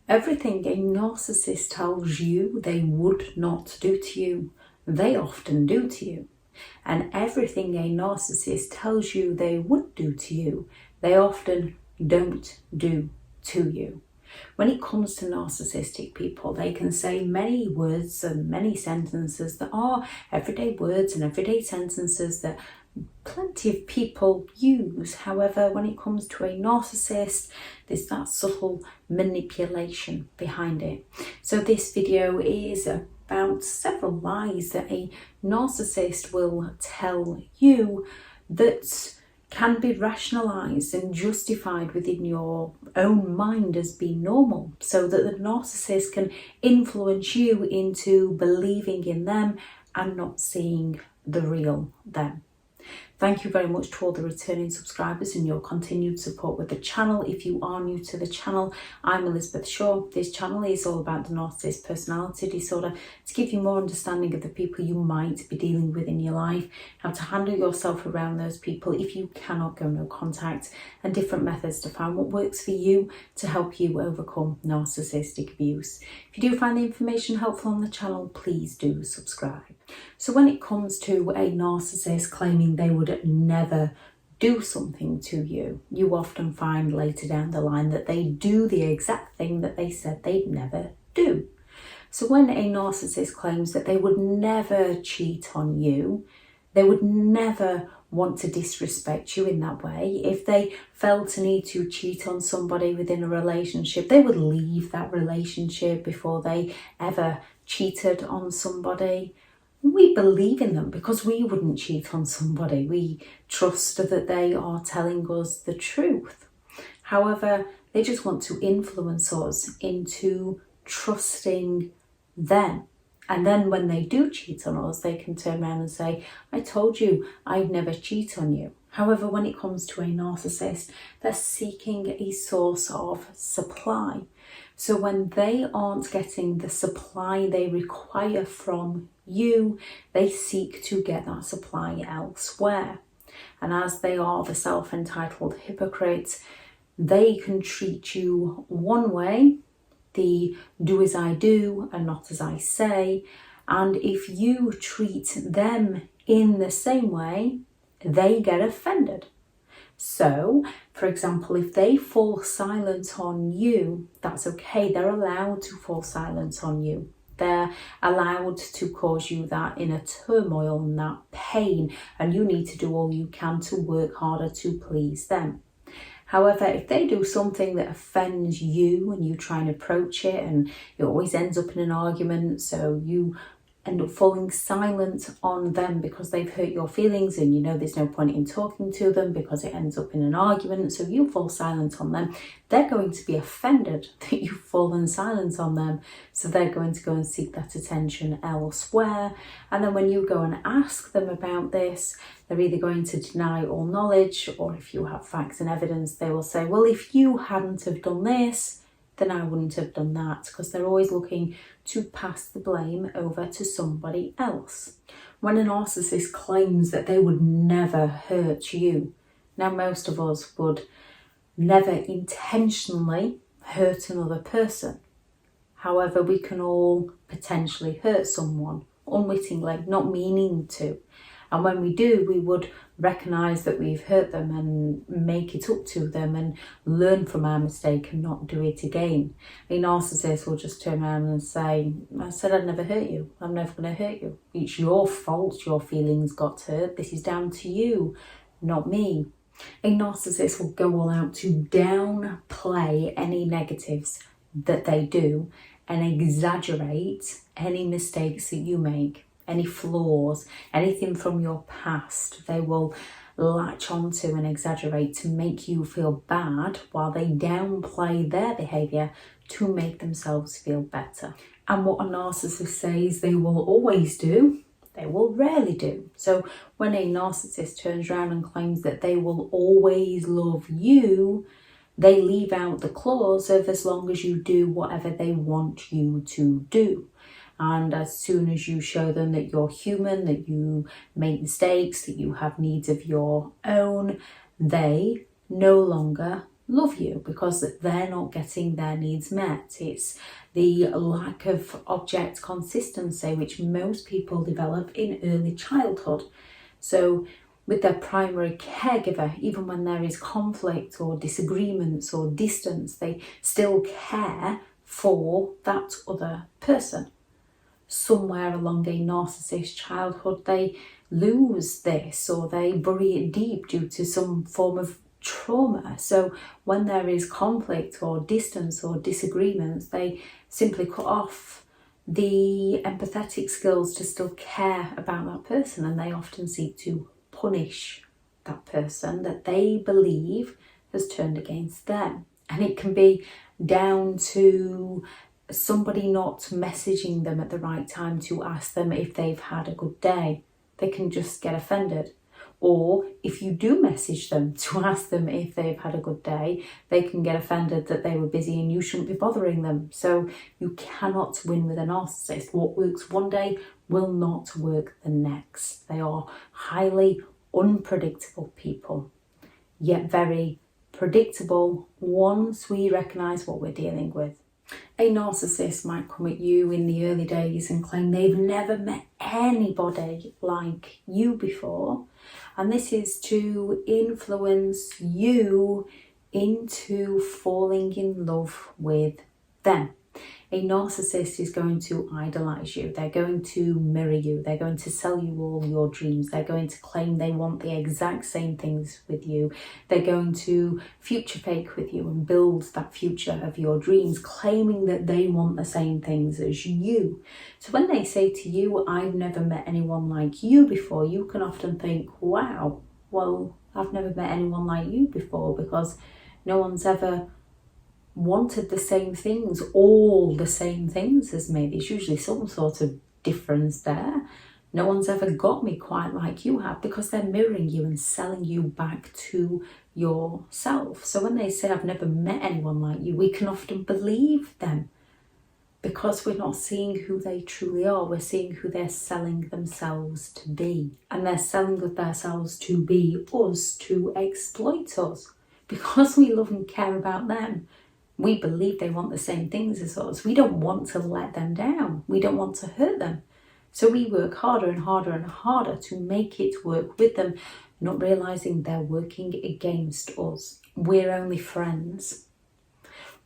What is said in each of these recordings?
Everything a narcissist tells you they would not do to you, they often do to you. And everything a narcissist tells you they would do to you, they often don't do to you. When it comes to narcissistic people, they can say many words and many sentences that are everyday words and everyday sentences that plenty of people use. However, when it comes to a narcissist, there's that subtle manipulation behind it. So this video is about several lies that a narcissist will tell you that can be rationalized and justified within your own mind as being normal, so that the narcissist can influence you into believing in them and not seeing the real them. Thank you very much to all the returning subscribers and your continued support with the channel. If you are new to the channel, I'm Elizabeth Shaw. This channel is all about the narcissist personality disorder, to give you more understanding of the people you might be dealing with in your life, how to handle yourself around those people if you cannot go no contact, and different methods to find what works for you to help you overcome narcissistic abuse. If you do find the information helpful on the channel, please do subscribe. So when it comes to a narcissist claiming they would never do something to you, you often find later down the line that they do the exact thing that they said they'd never do. So when a narcissist claims that they would never cheat on you, they would never want to disrespect you in that way. If they felt a need to cheat on somebody within a relationship, they would leave that relationship before they ever cheated on somebody. We believe in them because we wouldn't cheat on somebody. We trust that they are telling us the truth. However, they just want to influence us into trusting them. And then when they do cheat on us, they can turn around and say, I told you I'd never cheat on you. However, when it comes to a narcissist, they're seeking a source of supply. So when they aren't getting the supply they require from you, they seek to get that supply elsewhere. And as they are the self-entitled hypocrites, they can treat you one way, the do as I do and not as I say. And if you treat them in the same way, they get offended. So, for example, if they fall silent on you, that's okay. They're allowed to fall silent on you. They're allowed to cause you that inner turmoil and that pain, and you need to do all you can to work harder to please them. However, if they do something that offends you and you try and approach it, and it always ends up in an argument, so you end up falling silent on them because they've hurt your feelings, and you know there's no point in talking to them because it ends up in an argument, so you fall silent on them. They're going to be offended that you've fallen silent on them, so they're going to go and seek that attention elsewhere. And then when you go and ask them about this, they're either going to deny all knowledge, or if you have facts and evidence, they will say, well, if you hadn't have done this, then I wouldn't have done that, because they're always looking to pass the blame over to somebody else. When a narcissist claims that they would never hurt you, now most of us would never intentionally hurt another person. However, we can all potentially hurt someone unwittingly, not meaning to. And when we do, we would recognise that we've hurt them and make it up to them and learn from our mistake and not do it again. A narcissist will just turn around and say, I said I'd never hurt you. I'm never going to hurt you. It's your fault your feelings got hurt. This is down to you, not me. A narcissist will go all out to downplay any negatives that they do and exaggerate any mistakes that you make. Any flaws, anything from your past, they will latch onto and exaggerate to make you feel bad, while they downplay their behaviour to make themselves feel better. And what a narcissist says they will always do, they will rarely do. So when a narcissist turns around and claims that they will always love you, they leave out the clause of as long as you do whatever they want you to do. And as soon as you show them that you're human, that you make mistakes, that you have needs of your own, they no longer love you because they're not getting their needs met. It's the lack of object consistency which most people develop in early childhood. So with their primary caregiver, even when there is conflict or disagreements or distance, they still care for that other person. Somewhere along a narcissist childhood, they lose this or they bury it deep due to some form of trauma. So when there is conflict or distance or disagreements, they simply cut off the empathetic skills to still care about that person, and they often seek to punish that person that they believe has turned against them. And it can be down to somebody not messaging them at the right time to ask them if they've had a good day. They can just get offended. Or if you do message them to ask them if they've had a good day, they can get offended that they were busy and you shouldn't be bothering them. So you cannot win with a narcissist. What works one day will not work the next. They are highly unpredictable people, yet very predictable once we recognise what we're dealing with. A narcissist might come at you in the early days and claim they've never met anybody like you before, and this is to influence you into falling in love with them. A narcissist is going to idolise you. They're going to mirror you. They're going to sell you all your dreams. They're going to claim they want the exact same things with you. They're going to future fake with you and build that future of your dreams, claiming that they want the same things as you. So when they say to you, I've never met anyone like you before, you can often think, wow, well, I've never met anyone like you before, because no one's ever wanted the same things, all the same things as me. There's usually some sort of difference there. No one's ever got me quite like you have, because they're mirroring you and selling you back to yourself. So when they say I've never met anyone like you, we can often believe them because we're not seeing who they truly are. We're seeing who they're selling themselves to be, and they're selling themselves to be us, to exploit us. Because we love and care about them, we believe they want the same things as us. We don't want to let them down. We don't want to hurt them. So we work harder and harder and harder to make it work with them, not realising they're working against us. We're only friends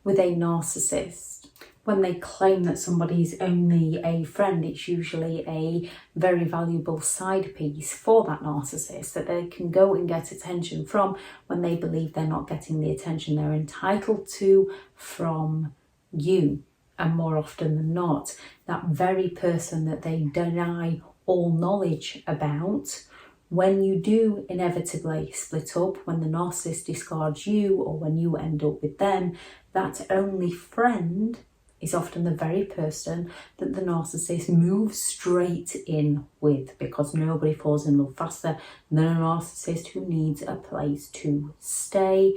with a narcissist. When they claim that somebody's only a friend, it's usually a very valuable side piece for that narcissist that they can go and get attention from when they believe they're not getting the attention they're entitled to from you. And more often than not, that very person that they deny all knowledge about, when you do inevitably split up, when the narcissist discards you or when you end up with them, that only friend is often the very person that the narcissist moves straight in with, because nobody falls in love faster than a narcissist who needs a place to stay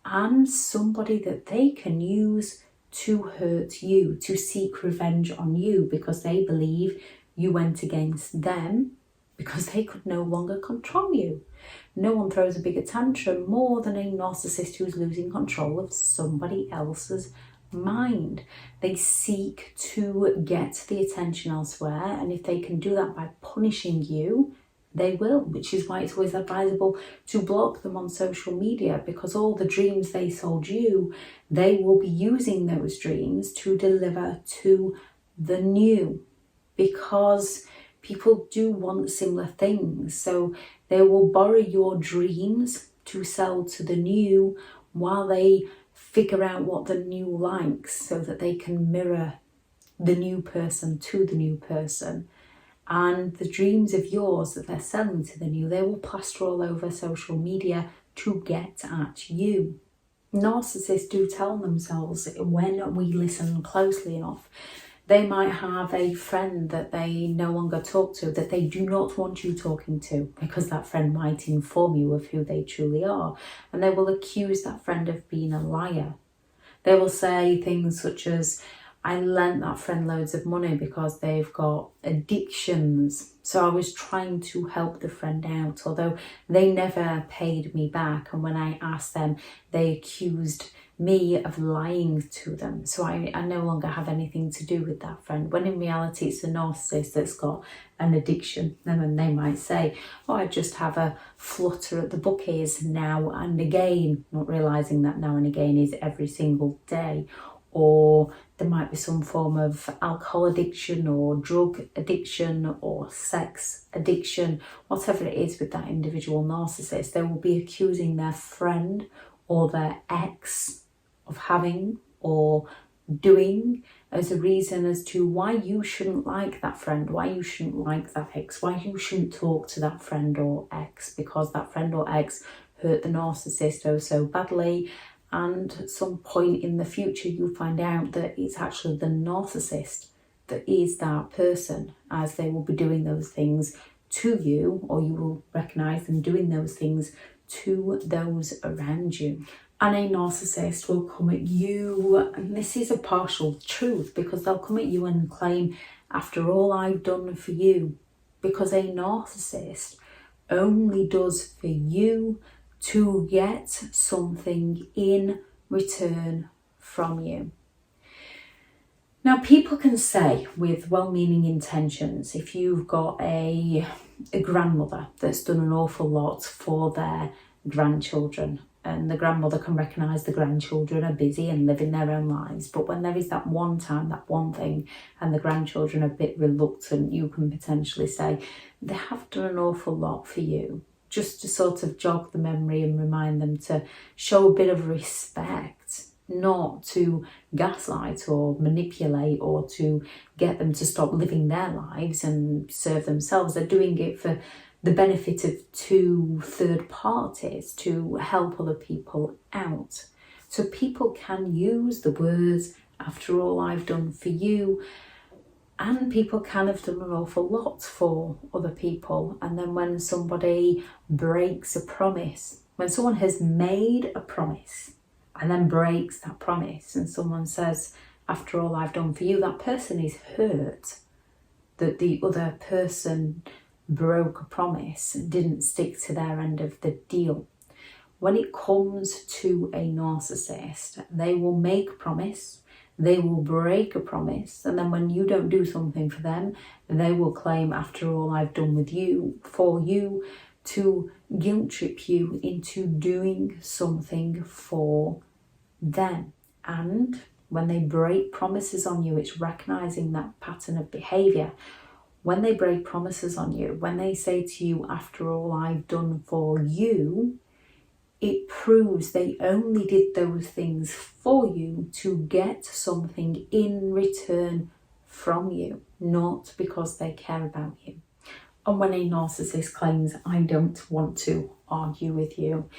and somebody that they can use to hurt you, to seek revenge on you, because they believe you went against them because they could no longer control you. No one throws a bigger tantrum more than a narcissist who's losing control of somebody else's mind. They seek to get the attention elsewhere, and if they can do that by punishing you, they will, which is why it's always advisable to block them on social media, because all the dreams they sold you, they will be using those dreams to deliver to the new, because people do want similar things. So they will borrow your dreams to sell to the new while they figure out what the new likes, so that they can mirror the new person to the new person. And the dreams of yours that they're selling to the new, they will plaster all over social media to get at you. Narcissists do tell themselves, when we listen closely enough, they might have a friend that they no longer talk to, that they do not want you talking to, because that friend might inform you of who they truly are. And they will accuse that friend of being a liar. They will say things such as, I lent that friend loads of money because they've got addictions. So I was trying to help the friend out, although they never paid me back. And when I asked them, they accused me of lying to them. So I no longer have anything to do with that friend, when in reality it's a narcissist that's got an addiction. And then they might say, oh, I just have a flutter at the bookies now and again, not realising that now and again is every single day. Or there might be some form of alcohol addiction or drug addiction or sex addiction, whatever it is with that individual narcissist. They will be accusing their friend or their ex of having or doing as a reason as to why you shouldn't like that friend, why you shouldn't like that ex, why you shouldn't talk to that friend or ex, because that friend or ex hurt the narcissist oh so badly. And at some point in the future, you'll find out that it's actually the narcissist that is that person, as they will be doing those things to you, or you will recognise them doing those things to those around you. And a narcissist will come at you, and this is a partial truth, because they'll come at you and claim, after all I've done for you, because a narcissist only does for you to get something in return from you. Now, people can say with well-meaning intentions, if you've got a grandmother that's done an awful lot for their grandchildren, and the grandmother can recognise the grandchildren are busy and living their own lives, but when there is that one time, that one thing, and the grandchildren are a bit reluctant, you can potentially say, they have done an awful lot for you, just to sort of jog the memory and remind them to show a bit of respect, not to gaslight or manipulate or to get them to stop living their lives and serve themselves. They're doing it for the benefit of two third parties to help other people out. So people can use the words, after all I've done for you, and people can have done an awful lot for other people. And then when somebody breaks a promise, when someone has made a promise and then breaks that promise, and someone says, after all I've done for you, that person is hurt that the other person broke a promise and didn't stick to their end of the deal. When it comes to a narcissist, they will make a promise, they will break a promise, and then when you don't do something for them, they will claim, after all I've done with you, for you, to guilt trip you into doing something for them. And when they break promises on you, it's recognising that pattern of behaviour. When they break promises on you, when they say to you, after all I've done for you, it proves they only did those things for you to get something in return from you, not because they care about you. And when a narcissist claims, I don't want to argue with you,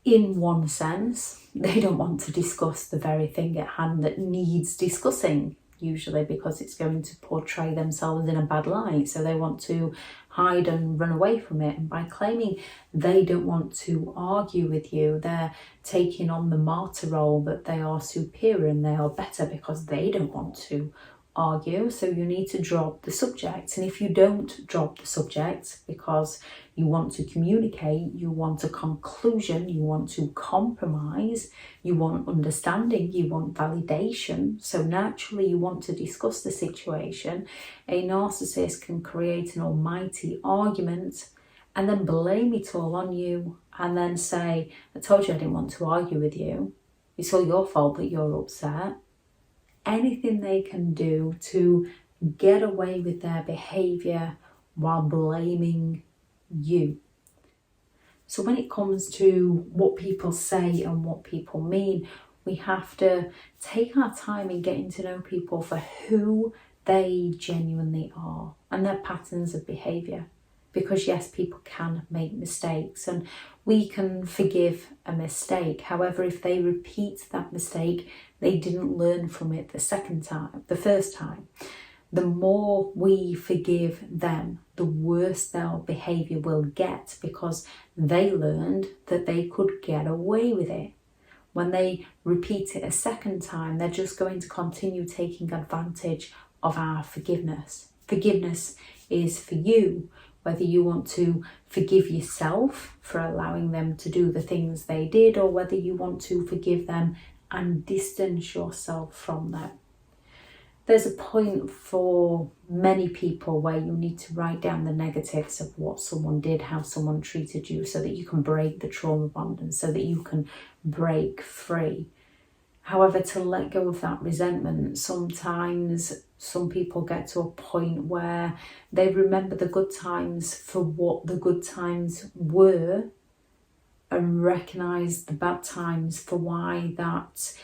in one sense, they don't want to discuss the very thing at hand that needs discussing, usually because it's going to portray themselves in a bad light. So they want to hide and run away from it. And by claiming they don't want to argue with you, they're taking on the martyr role that they are superior and they are better because they don't want to argue. So you need to drop the subject. And if you don't drop the subject because you want to communicate, you want a conclusion, you want to compromise, you want understanding, you want validation, so naturally you want to discuss the situation, a narcissist can create an almighty argument and then blame it all on you and then say, I told you I didn't want to argue with you, it's all your fault that you're upset. Anything they can do to get away with their behaviour while blaming you. So when it comes to what people say and what people mean, we have to take our time in getting to know people for who they genuinely are and their patterns of behaviour. Because yes, people can make mistakes and we can forgive a mistake. However, if they repeat that mistake, they didn't learn from it the first time. The more we forgive them, the worse their behaviour will get because they learned that they could get away with it. When they repeat it a second time, they're just going to continue taking advantage of our forgiveness. Forgiveness is for you, whether you want to forgive yourself for allowing them to do the things they did, or whether you want to forgive them and distance yourself from them. There's a point for many people where you need to write down the negatives of what someone did, how someone treated you, so that you can break the trauma bond and so that you can break free. However, to let go of that resentment, sometimes some people get to a point where they remember the good times for what the good times were and recognise the bad times for why that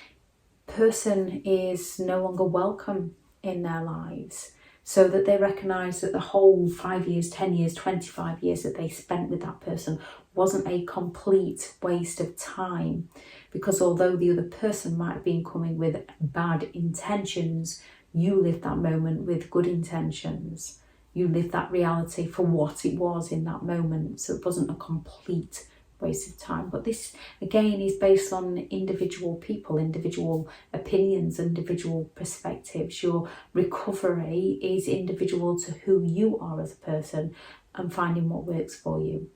person is no longer welcome in their lives, so that they recognise that the whole 5 years, 10 years, 25 years that they spent with that person wasn't a complete waste of time, because although the other person might have been coming with bad intentions, you lived that moment with good intentions. You lived that reality for what it was in that moment, so it wasn't a complete waste of time. But this again is based on individual people, individual opinions, individual perspectives. Your recovery is individual to who you are as a person and finding what works for you.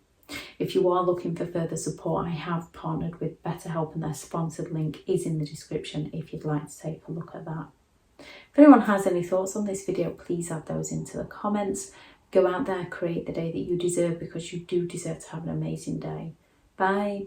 If you are looking for further support, I have partnered with BetterHelp and their sponsored link is in the description if you'd like to take a look at that. If anyone has any thoughts on this video, please add those into the comments. Go out there, create the day that you deserve, because you do deserve to have an amazing day. Bye.